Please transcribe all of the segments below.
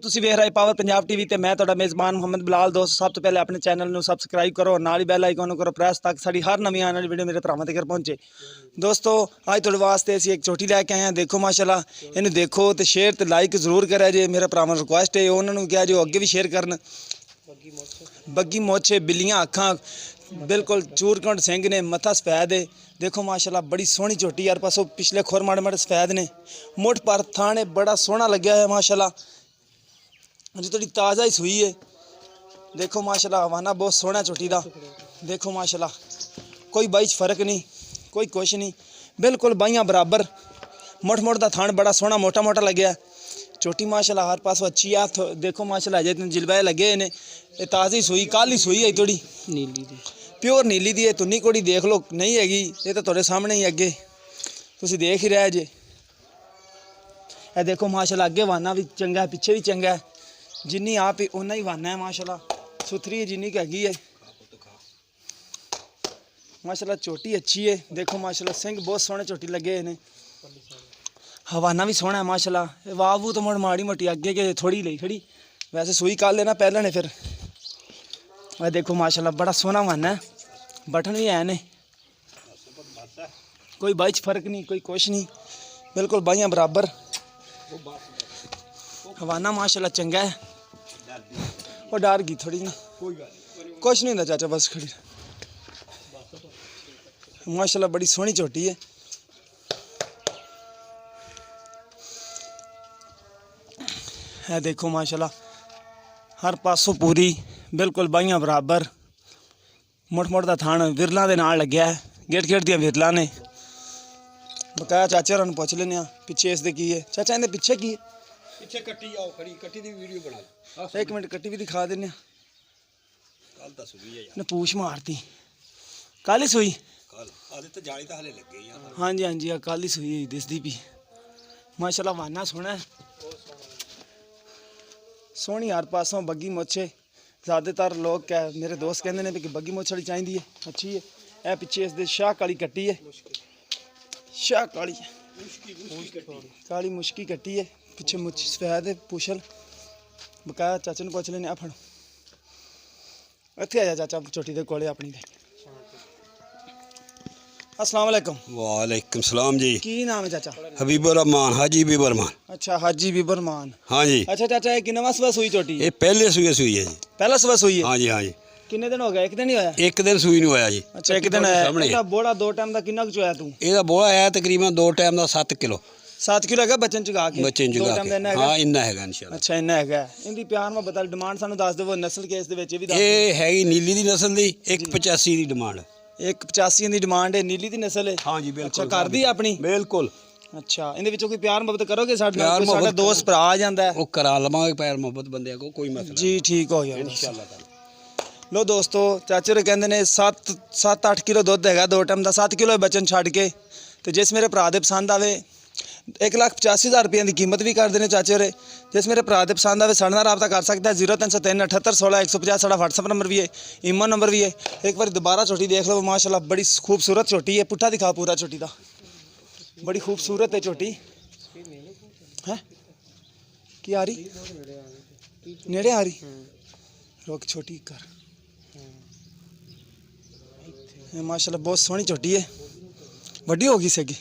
ਤੁਸੀਂ ਵੇਖ ਰਹੇ ਪਾਵਰ ਪੰਜਾਬ ਟੀਵੀ ਤੇ ਮੈਂ ਤੁਹਾਡਾ ਮੇਜ਼ਬਾਨ ਮੁਹੰਮਦ ਬਿਲਾਲ। ਦੋਸਤੋ ਸਭ ਤੋਂ ਪਹਿਲੇ ਆਪਣੇ ਚੈਨਲ ਨੂੰ ਸਬਸਕ੍ਰਾਈਬ ਕਰੋ, ਨਾਲ ਹੀ ਬੈਲ ਆਈਕਨ ਨੂੰ ਕਰੋ ਪ੍ਰੈਸ ਤਾਂ ਕਿ ਸਾਡੀ ਹਰ ਨਵੀਂ ਆਉਣ ਵਾਲੀ ਵੀਡੀਓ ਮੇਰੇ ਭਰਾਵਾਂ ਤੱਕ ਪਹੁੰਚੇ। ਦੋਸਤੋ ਅੱਜ ਤੁਹਾਡੇ ਵਾਸਤੇ ਅਸੀਂ ਇੱਕ ਝੋਟੀ ਲੈ ਕੇ ਆਏ ਹਾਂ। ਦੇਖੋ ਮਾਸ਼ਾਅੱਲਾ, ਇਹਨੂੰ ਦੇਖੋ ਤੇ ਸ਼ੇਅਰ ਤੇ ਲਾਈਕ ਜ਼ਰੂਰ ਕਰਿਆ ਜੇ। ਮੇਰੇ ਭਰਾਵਾਂ ਨੂੰ ਰਿਕੁਐਸਟ ਹੈ, ਉਹਨਾਂ ਨੂੰ ਕਿਹਾ ਜੋ ਅੱਗੇ ਵੀ ਸ਼ੇਅਰ ਕਰਨ। ਬੱਗੀ ਮੋਛੇ, ਬਿੱਲੀਆਂ ਅੱਖਾਂ, बिल्कुल चूरकंड सिंह ने, मत्था सफेद है। देखो माशाल्लाह बड़ी सोहनी झोटी यार। पासों पिछले खुर माड़े माड़े सफेद ने, मुठ पर थाने बड़ा सोहना लग्या है माशाल्लाह। अजी थोड़ी ताज़ा ही सूई है। देखो माशाल्लाह हवाना बहुत सोहना झोटी दा। देखो माशाल्लाह कोई बाई फर्क नहीं, कोई कुछ नहीं, बिल्कुल बाइयां बराबर। मुठ मुठ दा थान बड़ा सोहना मोटा मोटा लग्या है। झोटी माशाल्लाह हर पासों अच्छी है। देखो माशाल्लाह अजे जिलबाए लगे ने, ताज़ी सूई कल ही सूई है थोड़ी नीली दी, प्योर नीली दी है। तुन्नी कोड़ी देख लो नहीं हैगी, ये तो तुहाडे सामने ही अगे तुसीं देख ही रहे जे। ए देखो माशाल्लाह अगे वाना भी चंगा है, पिछे भी चंगा है। जिन्नी आप उन्ना ही वाना है माशाल्लाह, सुथरी है जिन्नी हैगी है माशाल्लाह। झोटी अच्छी है। देखो माशाल्लाह सिंह बहुत सोहने झोटी लगे ने, हवाना भी सोहना है माशाल्लाह। वाबू तो मुड़ माड़ी मोटी अगे के थोड़ी लई खड़ी, वैसे सूई कल लेना पहले ने। फिर देखो माशाल्लाह बड़ा सोहना वाना है, बटन भी है ने, कोई बाई च फर्क नहीं, कोई कुछ नहीं, बिल्कुल बाइयां बराबर। हवाना माशाल्लाह चंगा है। वो डर गई थोड़ी ना, कुछ नहीं होता चाचा, बस खड़ी माशाल्लाह बड़ी सोहनी झोटी है। है देखो माशाल्लाह हर पासों पूरी बिल्कुल बाइयां बराबर। मुठ मुठ दा थान विरलों के नाल लग्या है, गेट गेट दियां विरलां ने। बकाया चाचा होरां नूं पुछ लैंदे आ पिछे इसदे की है। चाचा इहदे पिछे की है? पिछे कट्टी आओ खड़ी, कट्टी दी वीडियो बना। एक मिनट कट्टी भी दिखा देने। कल दा सुई है ने पूछ मारती कल ही सूई। कल आदे तो जाली ता हले लगे ही। हाँ जी हाँ जी, कल ही सूई दिसदी भी माशाल्लाह। वाना सोहना है, सोहनी हर पासों बग्गी मोछे। ज़्यादातर लोग क्या मेरे दोस्त कहते हैं कि बग्गी मोछ वाली चाहिए है, अच्छी है। यह पिछे इसके शाह काली कट्टी है, शाह काली काली मुश्की कट्टी है, पिछे मुछ सफेद है पूछल। बकाया चाचे ने पुछ लेने। फड़ो इत्थे आ जा चाचा झोटी दे कोले अपनी दे। अस्सलाम वालेकुम। वालेकुम सलाम जी। की नाम है चाचा? हबीबुर रहमान, हाजी हबीबुर रहमान। अच्छा हाजी हबीबुर रहमान। हाँ जी। अच्छा चाचा ये किन्नवा सुबह सुई झोटी? ये पहले सुई है जी। पहला सुबह सुई है? हाँ जी हाँ जी। किन्ने दिन हो गए? एक दिन ही होया? एक दिन सूई नहीं होया जी। अच्छा एक दिन है। ਇਹਦਾ ਬੋੜਾ ਦੋ ਟਾਈਮ ਦਾ ਕਿੰਨਾ ਕੁ ਚੋਇਆ ਤੂੰ? ਇਹਦਾ ਬੋਲਾ ਹੈ ਤਕਰੀਬਨ 2 ਟਾਈਮ ਦਾ 7 ਕਿਲੋ। 7 ਕਿਲੋ ਹੈਗਾ ਬੱਚਨ ਚੁਗਾ ਕੇ? ਬੱਚਨ ਚੁਗਾ ਕੇ ਹਾਂ ਇੰਨਾ ਹੈਗਾ ਇਨਸ਼ਾਅੱਲਾ। ਅੱਛਾ ਇੰਨਾ ਹੈਗਾ। ਇਹਦੀ ਪਿਆਰ ਮੈਂ ਬਤਾ ਡਿਮਾਂਡ ਸਾਨੂੰ ਦੱਸ ਦਿਓ, ਨਸਲ ਕੇਸ ਦੇ ਵਿੱਚ ਇਹ ਵੀ ਦੱਸ। ਇਹ ਹੈਗੀ ਨੀਲੀ ਦੀ ਨਸਲ ਦੀ, 185 ਦੀ ਡਿਮਾਂਡ। 185 ਦੀ ਡਿਮਾਂਡ ਹੈ, ਨੀਲੀ ਦੀ ਨਸਲ ਹੈ। ਹਾਂ ਜੀ ਬਿਲਕੁਲ। ਅੱਛਾ ਕਰਦੀ ਆਪਣੀ? ਬਿਲਕੁਲ। ਅੱਛਾ ਇਹਦੇ ਵਿੱਚੋਂ ਕੋਈ ਪਿਆਰ ਮੁਹੱਬਤ ਕਰੋਗੇ ਸਾਡੇ ਨਾਲ? ਸਾਡਾ ਦੋਸਤ ਭਰਾ ਆ ਜਾਂਦਾ ਹੈ, ਉਹ ਕਰਾ ਲਵਾਂਗੇ ਪਿਆਰ ਮੁਹੱਬਤ ਬੰਦਿਆਂ ਕੋ, ਕੋਈ ਮਸਲਾ ਜੀ ਠੀਕ ਹੋ ਗਿਆ ਇਨਸ਼ਾਅੱਲਾ। लो दोस्तों चाचे रे कहंदे ने 7-8 किलो दुध हैगा 2 टाइम का, 7 किलो बचन छड़ के। तो जिस मेरे भरा दे पसंद आवे 1,85,000 रुपये की कीमत भी करते हैं चाचे रे। जिस मेरे भरा दे पसंद आवे साढ़े नाल रब्ता कर सकता है। 0303 78 16 150 साढ़ा व्हाट्सअप नंबर भी है, ईमेल नंबर भी है। एक बार दोबारा छोटी देख लो माशाल्लाह बड़ी खूबसूरत छोटी है। पुट्ठा दिखा पूरा छोटी का, बड़ी खूबसूरत है छोटी है। की आ रही नेड़े आ रही? रोक छोटी कर माशाल्लाह बहुत सोहनी झोटी है, वड्डी होगी सगी।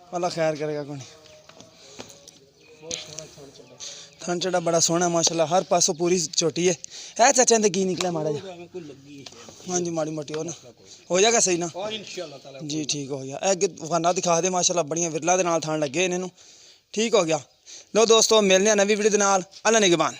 अल्लाह खैर करेगा कोई। थन चढ़ा बड़ा सोहना माशाल्लाह, हर पासों पूरी झोटी है। चाचा इंदे की निकला माड़ा जा? हाँ जी माड़ी मोटी हो ना, हो जाएगा सही ना जी, ठीक हो गया। अगे वाना दिखा दे माशाल्लाह, बड़ियां विरला दे नाल थान लगे इन्होंने, ठीक हो गया। लो दोस्तों मिलने नवी वीडियो दे नाल। अल्लाह निगहबान।